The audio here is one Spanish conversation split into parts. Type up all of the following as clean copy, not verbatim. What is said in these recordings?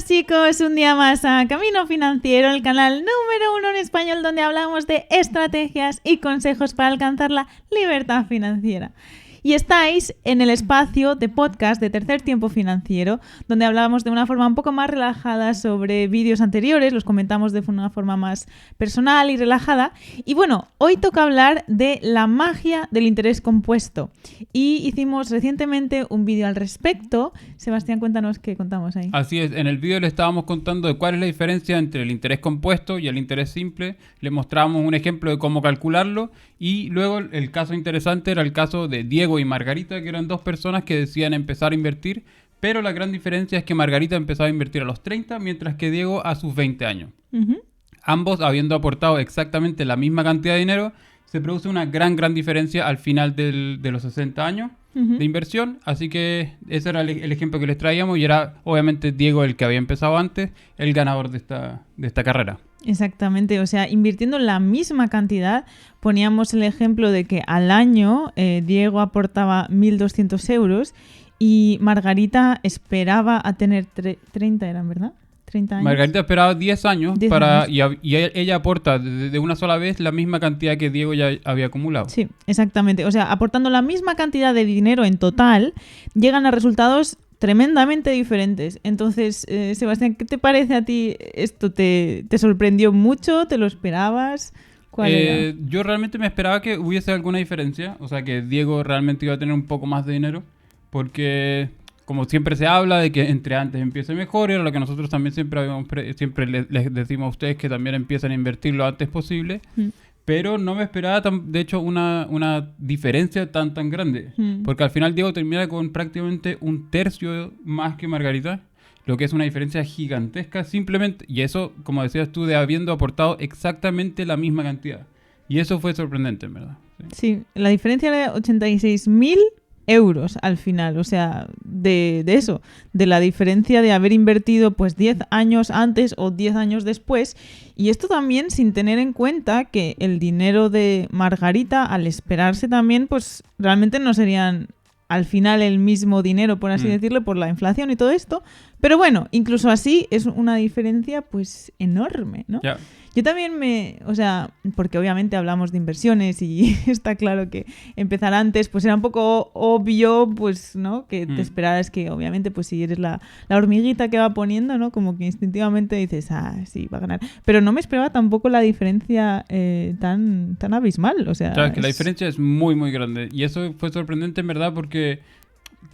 chicos, un día más a Camino Financiero, el canal número 1 en español donde hablamos de estrategias y consejos para alcanzar la libertad financiera. Y estáis en el espacio de podcast de Tercer Tiempo Financiero, donde hablábamos de una forma un poco más relajada sobre vídeos anteriores, los comentamos de una forma más personal y relajada. Y bueno, hoy toca hablar de la magia del interés compuesto. Y hicimos recientemente un vídeo al respecto. Sebastián, cuéntanos qué contamos ahí. Así es, en el vídeo le estábamos contando de cuál es la diferencia entre el interés compuesto y el interés simple. Le mostrábamos un ejemplo de cómo calcularlo y luego el caso interesante era el caso de Diego y Margarita, que eran dos personas que decían empezar a invertir, pero la gran diferencia es que Margarita empezaba a invertir a los 30, mientras que Diego a sus 20 años. Uh-huh. Ambos habiendo aportado exactamente la misma cantidad de dinero, se produce una gran diferencia al final de los 60 años de inversión, así que ese era el ejemplo que les traíamos y era obviamente Diego, el que había empezado antes, el ganador de esta carrera. Exactamente, o sea, invirtiendo la misma cantidad, poníamos el ejemplo de que al año Diego aportaba 1.200 euros y Margarita esperaba a tener 30, eran, ¿verdad? 30 años. Margarita esperaba 10 años, y ella aporta de una sola vez la misma cantidad que Diego ya había acumulado. Sí, exactamente, o sea, aportando la misma cantidad de dinero en total, llegan a resultados tremendamente diferentes. Entonces, Sebastián, ¿qué te parece a ti esto? ¿Te sorprendió mucho? ¿Te lo esperabas? ¿Cuál era? Yo realmente me esperaba que hubiese alguna diferencia, o sea, que Diego realmente iba a tener un poco más de dinero, porque como siempre se habla de que entre antes empiece mejor, era lo que nosotros también siempre les decimos a ustedes, que también empiecen a invertir lo antes posible. Pero no me esperaba, de hecho, una diferencia tan grande. Porque al final Diego termina con prácticamente un tercio más que Margarita, lo que es una diferencia gigantesca simplemente. Y eso, como decías tú, de habiendo aportado exactamente la misma cantidad. Y eso fue sorprendente, en verdad. Sí, la diferencia era 86.000 euros al final, o sea, de eso, de la diferencia de haber invertido pues 10 años antes o 10 años después, y esto también sin tener en cuenta que el dinero de Margarita, al esperarse también, pues realmente no serían al final el mismo dinero, por así decirlo, por la inflación y todo esto, pero bueno, incluso así es una diferencia pues enorme, ¿no? Yeah. Yo también o sea, porque obviamente hablamos de inversiones y está claro que empezar antes pues era un poco obvio, pues, ¿no? Que te esperaras que obviamente pues si eres la hormiguita que va poniendo, ¿no? Como que instintivamente dices, sí, va a ganar. Pero no me esperaba tampoco la diferencia tan abismal, o sea... Claro, que la diferencia es muy grande. Y eso fue sorprendente en verdad porque,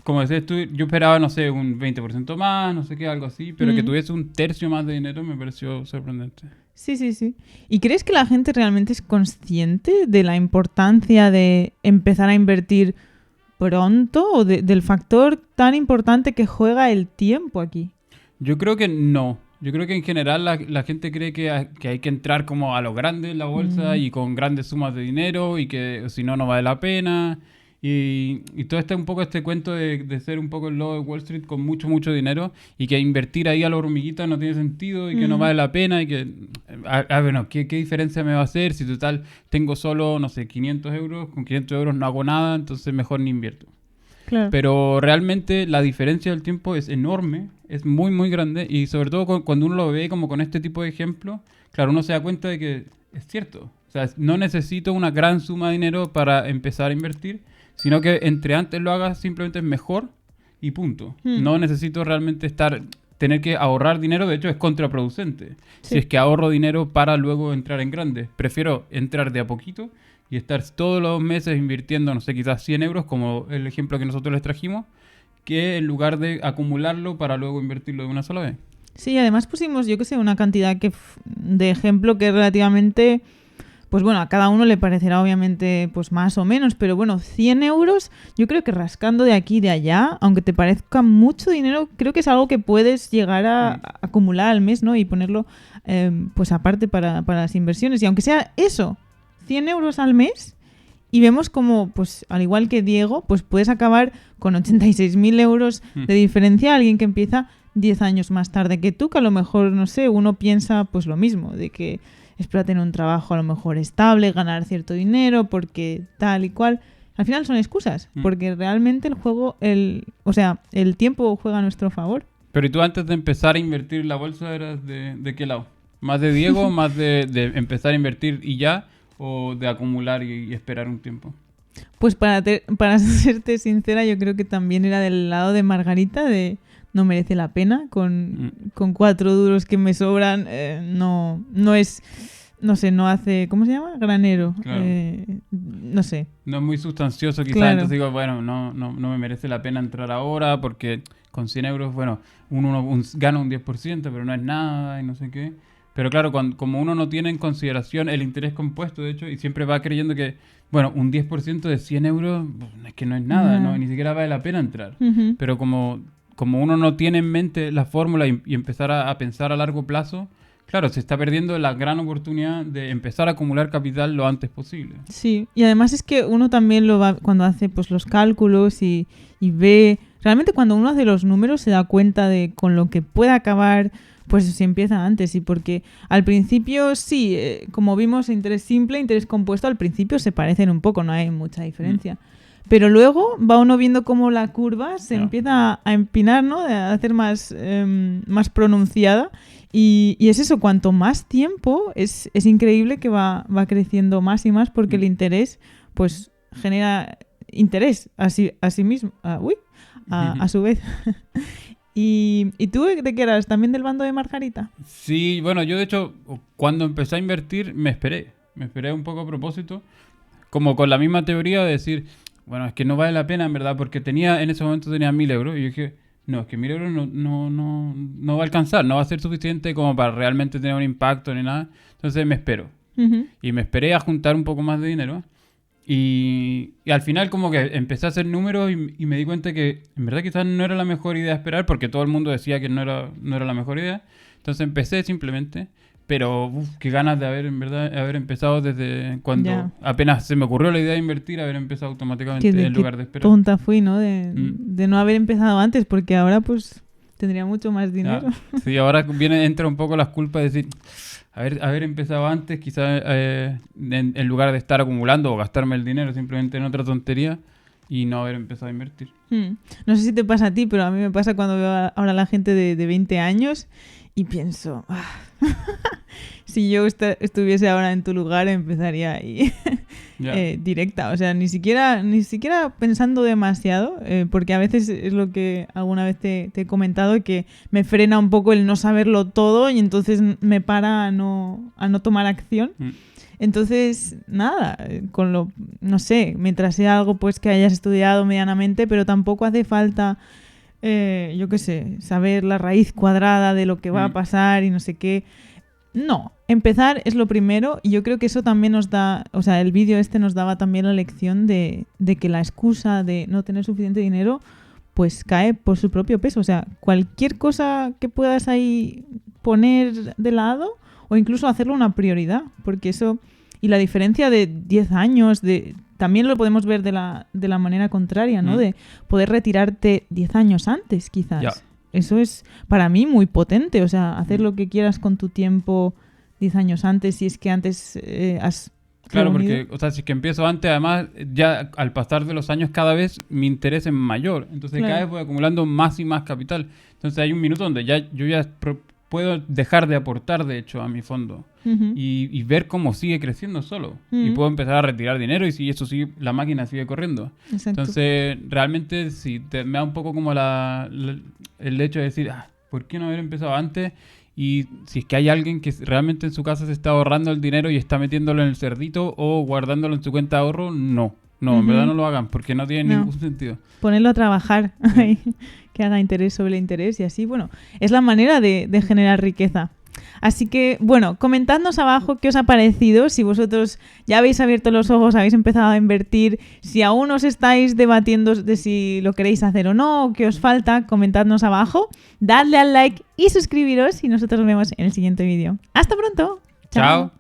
como decías tú, yo esperaba, no sé, un 20% más, no sé qué, algo así, pero que tuviese un tercio más de dinero me pareció sorprendente. Sí. ¿Y crees que la gente realmente es consciente de la importancia de empezar a invertir pronto o del factor tan importante que juega el tiempo aquí? Yo creo que no. Yo creo que en general la gente cree que hay que entrar como a lo grande en la bolsa y con grandes sumas de dinero y que si no vale la pena. Y todo un poco este cuento de ser un poco el lobo de Wall Street con mucho dinero y que invertir ahí a la hormiguita no tiene sentido y que no vale la pena y que, bueno, ¿qué diferencia me va a hacer si total tengo solo, no sé, 500 euros, con 500 euros no hago nada, entonces mejor ni invierto. Claro. Pero realmente la diferencia del tiempo es enorme, es muy grande y sobre todo cuando uno lo ve como con este tipo de ejemplos, claro, uno se da cuenta de que es cierto. O sea, no necesito una gran suma de dinero para empezar a invertir, sino que entre antes lo hagas simplemente es mejor y punto. No necesito realmente tener que ahorrar dinero, de hecho es contraproducente. Sí. Si es que ahorro dinero para luego entrar en grande. Prefiero entrar de a poquito y estar todos los meses invirtiendo, no sé, quizás 100 euros, como el ejemplo que nosotros les trajimos, que en lugar de acumularlo para luego invertirlo de una sola vez. Sí, además pusimos, yo qué sé, una cantidad de ejemplo que es relativamente... Pues bueno, a cada uno le parecerá obviamente pues más o menos, pero bueno, 100 euros, yo creo que rascando de aquí y de allá, aunque te parezca mucho dinero, creo que es algo que puedes llegar a acumular al mes, ¿no? Y ponerlo pues aparte para las inversiones. Y aunque sea eso, 100 euros al mes, y vemos como, pues al igual que Diego, pues puedes acabar con 86.000 euros de diferencia a alguien que empieza 10 años más tarde que tú, que a lo mejor, no sé, uno piensa pues lo mismo, de que espera tener un trabajo a lo mejor estable, ganar cierto dinero, porque tal y cual. Al final son excusas, porque realmente el juego, el tiempo juega a nuestro favor. Pero ¿y tú antes de empezar a invertir en la bolsa eras de qué lado? ¿Más de Diego, más de empezar a invertir y ya, o de acumular y esperar un tiempo? Pues para serte sincera, yo creo que también era del lado de Margarita, de no merece la pena, con 4 duros que me sobran, no es, no sé, no hace, ¿cómo se llama? Granero. Claro. No sé. No es muy sustancioso quizás, Claro. entonces digo, bueno, no me merece la pena entrar ahora porque con 100 euros, bueno, uno gana un 10%, pero no es nada y no sé qué. Pero claro, como uno no tiene en consideración el interés compuesto, de hecho, y siempre va creyendo que, bueno, un 10% de 100 euros pues, es que no es nada, ¿no? Ni siquiera vale la pena entrar. Uh-huh. Pero como uno no tiene en mente la fórmula y empezar a pensar a largo plazo, claro, se está perdiendo la gran oportunidad de empezar a acumular capital lo antes posible. Sí, y además es que uno también lo va cuando hace pues los cálculos y ve, realmente cuando uno hace los números se da cuenta de con lo que puede acabar, pues si empieza antes. Y porque al principio sí, como vimos, interés simple, interés compuesto, al principio se parecen un poco, no hay mucha diferencia. Pero luego va uno viendo cómo la curva se empieza a empinar, ¿no? A hacer más pronunciada. Y es eso, cuanto más tiempo, es increíble que va creciendo más y más porque el interés, pues, genera interés a sí mismo. A su vez. ¿Y tú de qué eras? ¿También del bando de Margarita? Sí, bueno, yo de hecho, cuando empecé a invertir, me esperé un poco a propósito, como con la misma teoría de decir, bueno, es que no vale la pena en verdad, porque en ese momento tenía 1.000 euros, y yo dije, no, es que 1.000 euros no va a alcanzar, no va a ser suficiente como para realmente tener un impacto ni nada, entonces me espero. Uh-huh. Y me esperé a juntar un poco más de dinero. Y al final como que empecé a hacer números y me di cuenta que en verdad quizás no era la mejor idea esperar porque todo el mundo decía que no era la mejor idea. Entonces empecé simplemente, pero qué ganas de haber empezado desde cuando apenas se me ocurrió la idea de invertir, haber empezado automáticamente en lugar de esperar. Tonta fui, ¿no? De no haber empezado antes, porque ahora pues tendría mucho más dinero. Sí, ahora entra un poco las culpas de decir, haber empezado antes, quizás en lugar de estar acumulando o gastarme el dinero simplemente en otra tontería y no haber empezado a invertir. No sé si te pasa a ti, pero a mí me pasa cuando veo ahora a la gente de 20 años y pienso, si yo estuviese ahora en tu lugar empezaría ahí directa. O sea, ni siquiera pensando demasiado, porque a veces es lo que alguna vez te he comentado, que me frena un poco el no saberlo todo y entonces me para a no tomar acción. Entonces, nada, no sé, mientras sea algo pues que hayas estudiado medianamente, pero tampoco hace falta, yo qué sé, saber la raíz cuadrada de lo que va a pasar y no sé qué. No, empezar es lo primero y yo creo que eso también nos da, o sea, el vídeo nos daba también la lección de que la excusa de no tener suficiente dinero pues cae por su propio peso. O sea, cualquier cosa que puedas ahí poner de lado o incluso hacerlo una prioridad, porque eso, y la diferencia de 10 años, también lo podemos ver de la manera contraria, ¿no? De poder retirarte 10 años antes, quizás. Ya. Eso es, para mí, muy potente. O sea, hacer lo que quieras con tu tiempo 10 años antes, si es que antes has Claro, reunido. porque, o sea, si es que empiezo antes, además, ya al pasar de los años cada vez mi interés es mayor. Entonces cada vez voy acumulando más y más capital. Entonces hay un minuto donde yo ya puedo dejar de aportar, de hecho, a mi fondo. Uh-huh. Y ver cómo sigue creciendo solo. Uh-huh. Y puedo empezar a retirar dinero y si eso sigue, la máquina sigue corriendo. Exacto. Entonces, realmente, me da un poco como el hecho de decir, ¿por qué no haber empezado antes? Y si es que hay alguien que realmente en su casa se está ahorrando el dinero y está metiéndolo en el cerdito o guardándolo en su cuenta de ahorro, no, en verdad no lo hagan porque no tiene ningún sentido. Ponerlo a trabajar, que haga interés sobre el interés y así, bueno, es la manera de generar riqueza. Así que, bueno, comentadnos abajo qué os ha parecido, si vosotros ya habéis abierto los ojos, habéis empezado a invertir, si aún os estáis debatiendo de si lo queréis hacer o no, o qué os falta, comentadnos abajo, dadle al like y suscribiros y nosotros nos vemos en el siguiente vídeo. ¡Hasta pronto! ¡Chao!